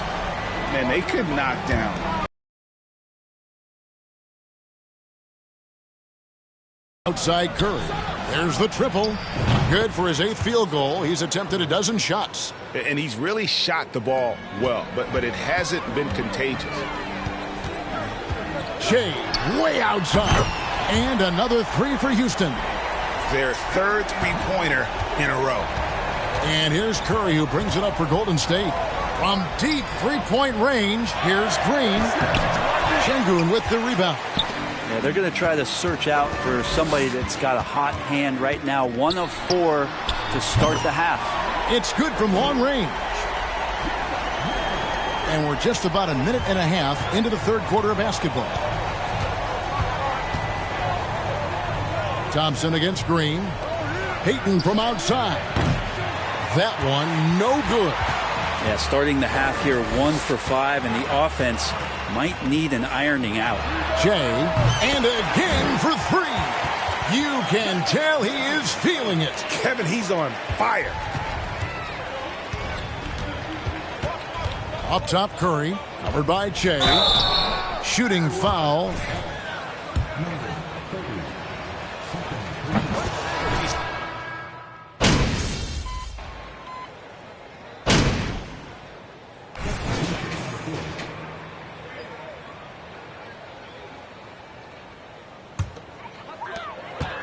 Speaker 16: Man, they could knock down.
Speaker 20: Outside Curry. There's the triple. Good for his 8th field goal. He's attempted a dozen shots.
Speaker 16: And he's really shot the ball well, but it hasn't been contagious.
Speaker 20: Shea way outside. And another 3 for Houston.
Speaker 16: Their 3rd three-pointer in a row.
Speaker 20: And here's Curry who brings it up for Golden State. From deep three-point range, here's Green. Şengün with the rebound.
Speaker 17: Yeah, they're going to try to search out for somebody that's got a hot hand right now. 1 of 4 to start the half.
Speaker 20: It's good from long range. And we're just about a minute and a half into the 3rd quarter of basketball. Thompson against Green. Payton from outside. That one no good.
Speaker 17: Yeah, starting the half here 1 for 5, and the offense might need an ironing out.
Speaker 20: Shea, and again for 3. You can tell he is feeling it.
Speaker 16: Kevin, he's on fire.
Speaker 20: Up top, Curry, covered by Shea. Shooting foul.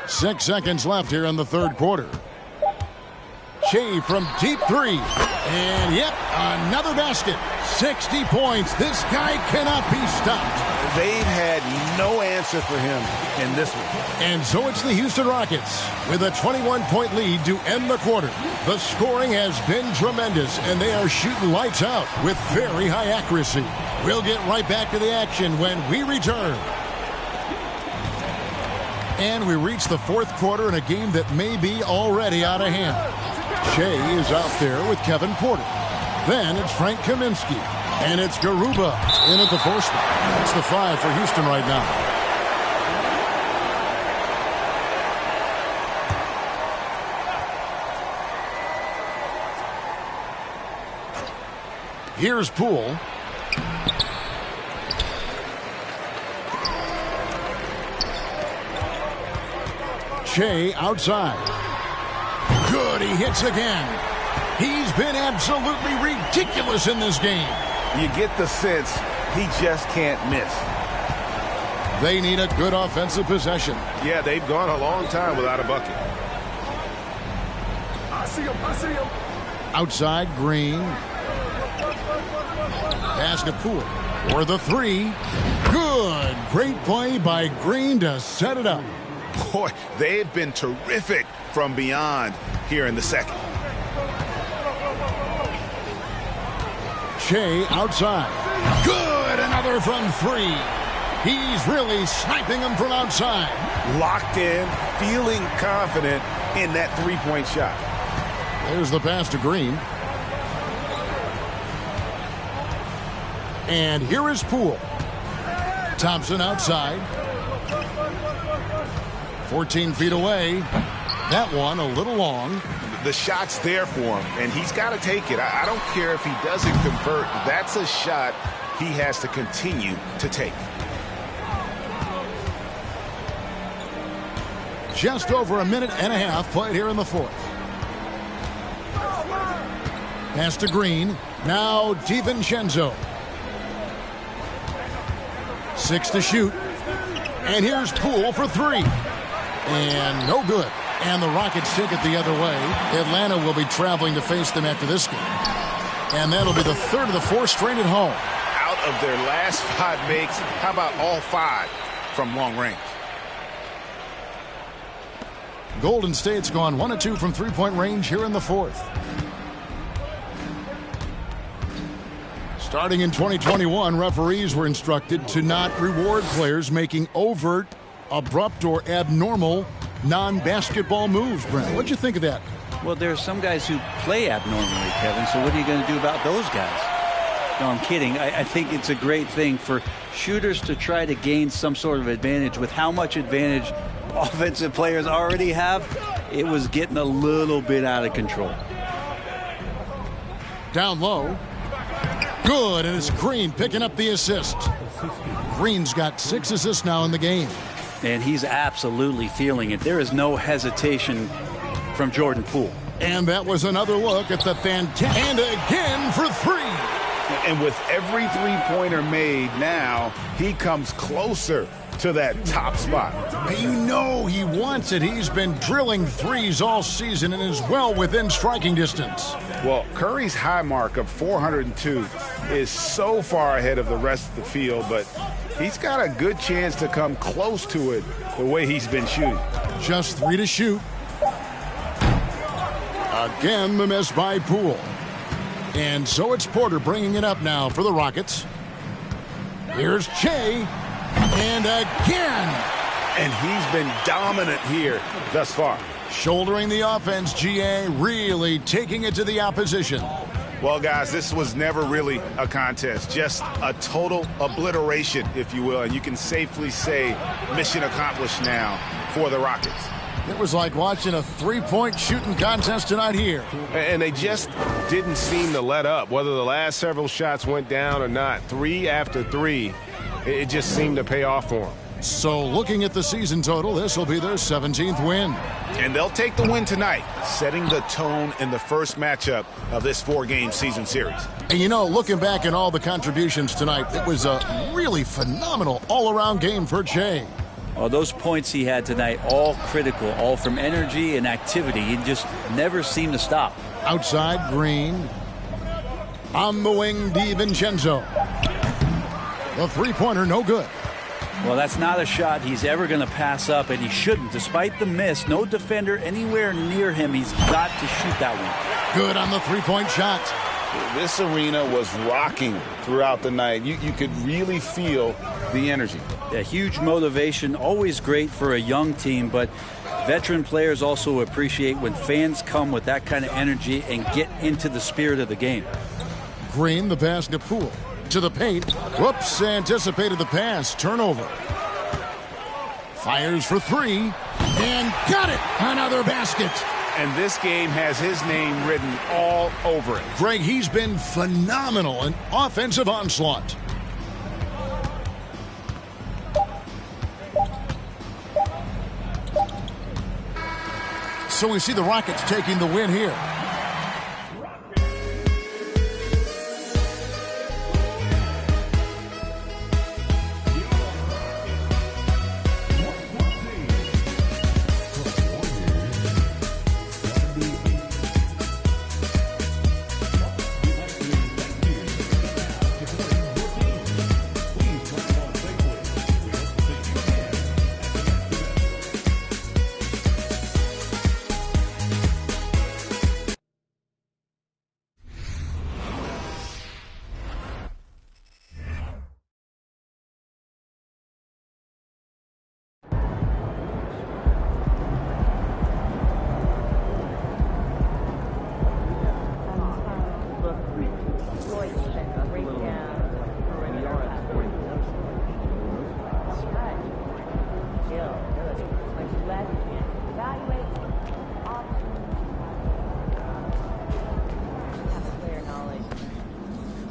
Speaker 20: Six seconds left here in the 3rd quarter. Shea from deep 3. And yep, another basket. 60 points. This guy cannot be stopped.
Speaker 16: They've had no answer for him in this one.
Speaker 20: And so it's the Houston Rockets with a 21-point lead to end the quarter. The scoring has been tremendous, and they are shooting lights out with very high accuracy. We'll get right back to the action when we return. And we reach the 4th quarter in a game that may be already out of hand. Shea is out there with Kevin Porter. Then it's Frank Kaminsky. And it's Garuba in at the 4 spot. It's the 5 for Houston right now. Here's Poole. Shea outside. Good, he hits again. He's been absolutely ridiculous in this game.
Speaker 16: You get the sense he just can't miss.
Speaker 20: They need a good offensive possession.
Speaker 16: Yeah, they've gone a long time without a bucket.
Speaker 3: I see him.
Speaker 20: Outside, Green. Pass to Poole for the 3. Good. Great play by Green to set it up.
Speaker 16: Boy, they've been terrific from beyond here in the 2nd.
Speaker 20: Shea outside. Good. Another from 3. He's really sniping them from outside.
Speaker 16: Locked in, feeling confident in that 3-point shot.
Speaker 20: There's the pass to Green. And here is Poole. Thompson outside. 14 feet away. That one a little long.
Speaker 16: The shot's there for him, and he's got to take it. I don't care if he doesn't convert. That's a shot he has to continue to take.
Speaker 20: Just over a minute and a half played here in the 4th. Pass to Green. Now DiVincenzo. 6 to shoot. And here's Poole for 3. And no good. And the Rockets take it the other way. Atlanta will be traveling to face them after this game. And that'll be the 3rd of the 4 straight at home.
Speaker 16: Out of their last 5 makes, how about all 5 from long range?
Speaker 20: Golden State's gone 1 of 2 from 3-point range here in the 4th. Starting in 2021, referees were instructed to not reward players making overt, abrupt, or abnormal non-basketball moves. Brent, what'd you think of that?
Speaker 17: Well, there are some guys who play abnormally, Kevin, so what are you going to do about those guys? No, I'm kidding. I think it's a great thing for shooters to try to gain some sort of advantage. With how much advantage offensive players already have, it was getting a little bit out of control.
Speaker 20: Down low. Good, and it's Green picking up the assist. Green's got 6 assists now in the game.
Speaker 17: And he's absolutely feeling it. There is no hesitation from Jordan Poole.
Speaker 20: And that was another look at the fantastic. And again for 3.
Speaker 16: And with every three-pointer made now, he comes closer to that top spot.
Speaker 20: You know he wants it. He's been drilling threes all season and is well within striking distance.
Speaker 16: Well, Curry's high mark of 402 is so far ahead of the rest of the field, but he's got a good chance to come close to it the way he's been shooting.
Speaker 20: Just 3 to shoot. Again, the miss by Poole. And so it's Porter bringing it up now for the Rockets. Here's Che. And again.
Speaker 16: And he's been dominant here thus far.
Speaker 20: Shouldering the offense, GA really taking it to the opposition.
Speaker 16: Well, guys, this was never really a contest. Just a total obliteration, if you will. And you can safely say mission accomplished now for the Rockets.
Speaker 20: It was like watching a three-point shooting contest tonight here.
Speaker 10: And they just didn't seem to let up. Whether the last several shots went down or not, 3 after 3, it just seemed to pay off for them.
Speaker 20: So looking at the season total, this will be their 17th win.
Speaker 16: And they'll take the win tonight, setting the tone in the first matchup of this 4-game season series.
Speaker 20: And you know, looking back at all the contributions tonight, it was a really phenomenal all-around game for Che.
Speaker 17: Oh, those points he had tonight, all critical, all from energy and activity. He just never seemed to stop.
Speaker 20: Outside, Green. On the wing, DiVincenzo. The three-pointer, no good.
Speaker 17: Well, that's not a shot he's ever going to pass up, and he shouldn't. Despite the miss, no defender anywhere near him. He's got to shoot that one.
Speaker 20: Good on the three-point shot.
Speaker 16: This arena was rocking throughout the night. You could really feel the energy.
Speaker 17: A huge motivation, always great for a young team, but veteran players also appreciate when fans come with that kind of energy and get into the spirit of the game.
Speaker 20: Green, the pass to Poole. To the paint. Whoops, anticipated the pass. Turnover. Fires for 3. And got it. Another basket.
Speaker 16: And this game has his name written all over it.
Speaker 20: Greg, he's been phenomenal. An offensive onslaught. So we see the Rockets taking the win here.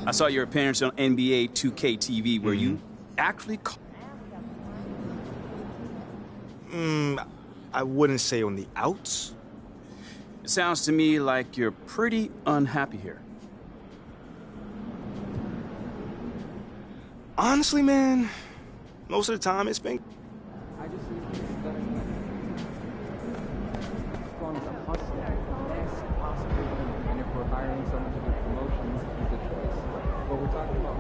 Speaker 21: I saw your appearance on NBA 2K TV where you actually
Speaker 22: I wouldn't say on the outs.
Speaker 21: It sounds to me like you're pretty unhappy here.
Speaker 22: Honestly, man, most of the time it's been...
Speaker 19: I just think it's better from the hustle as possible. And if we're hiring someone to do promotions, he's the choice. But we're talking about...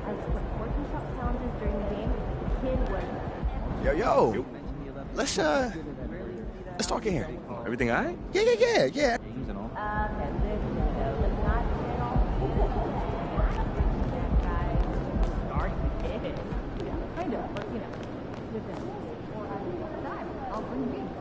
Speaker 9: I was working shot challenges during the game. Kid was...
Speaker 22: Yo. Let's talk in here. Everything all right? Yeah.
Speaker 9: citizens. Next time, I'll bring beans.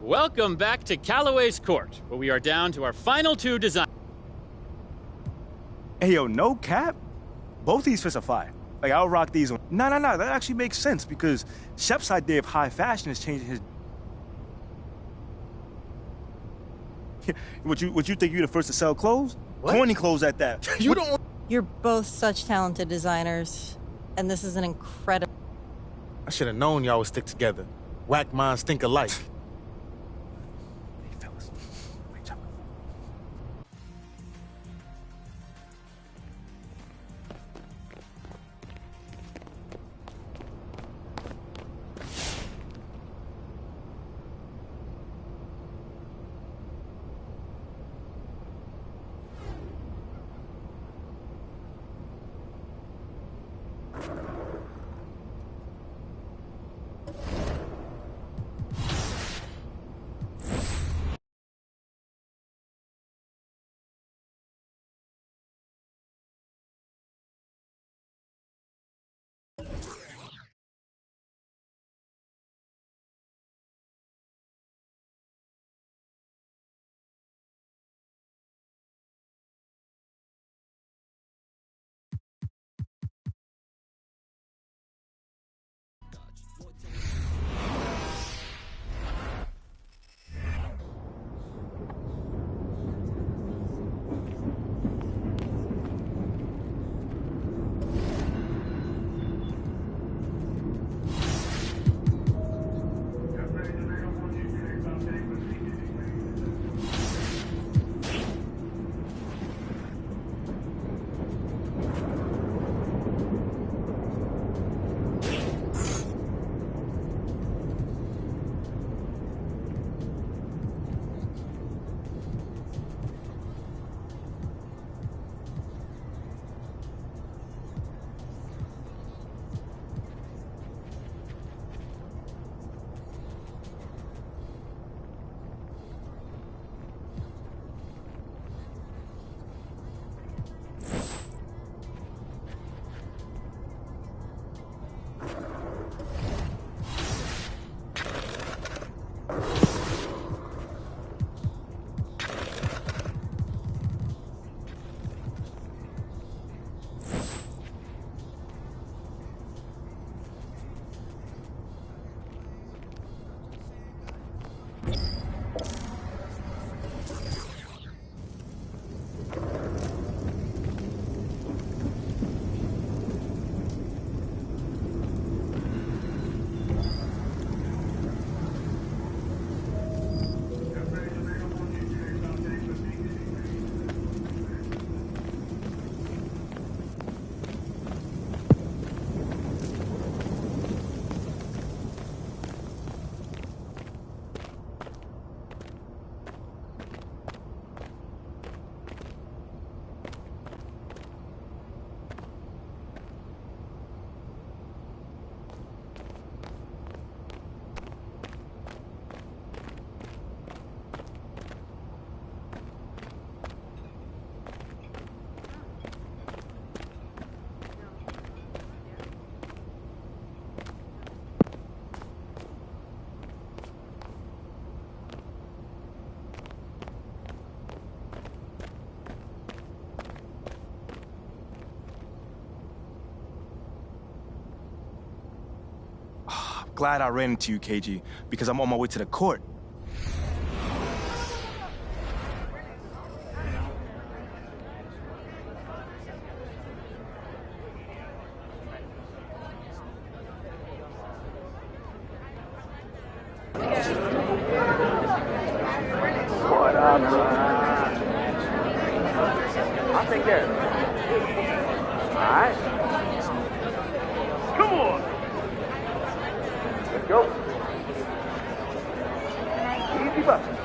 Speaker 5: Welcome back to Callaway's Court, where we are down to our final two designs.
Speaker 1: Hey, yo, no cap. Both these fits are fire. Like, I'll rock these on. No. That actually makes sense because Shep's idea of high fashion is changing his. Would you think you're the first to sell clothes?
Speaker 7: What?
Speaker 1: Corny clothes at that.
Speaker 7: You don't.
Speaker 23: You're both such talented designers, and this is an incredible.
Speaker 7: I should have known y'all would stick together. Whack minds think alike.
Speaker 1: glad I ran into you, KG, because I'm on my way to the court.
Speaker 3: What up, I'll take care of it. Alright. Come on! Let's go. Easy button.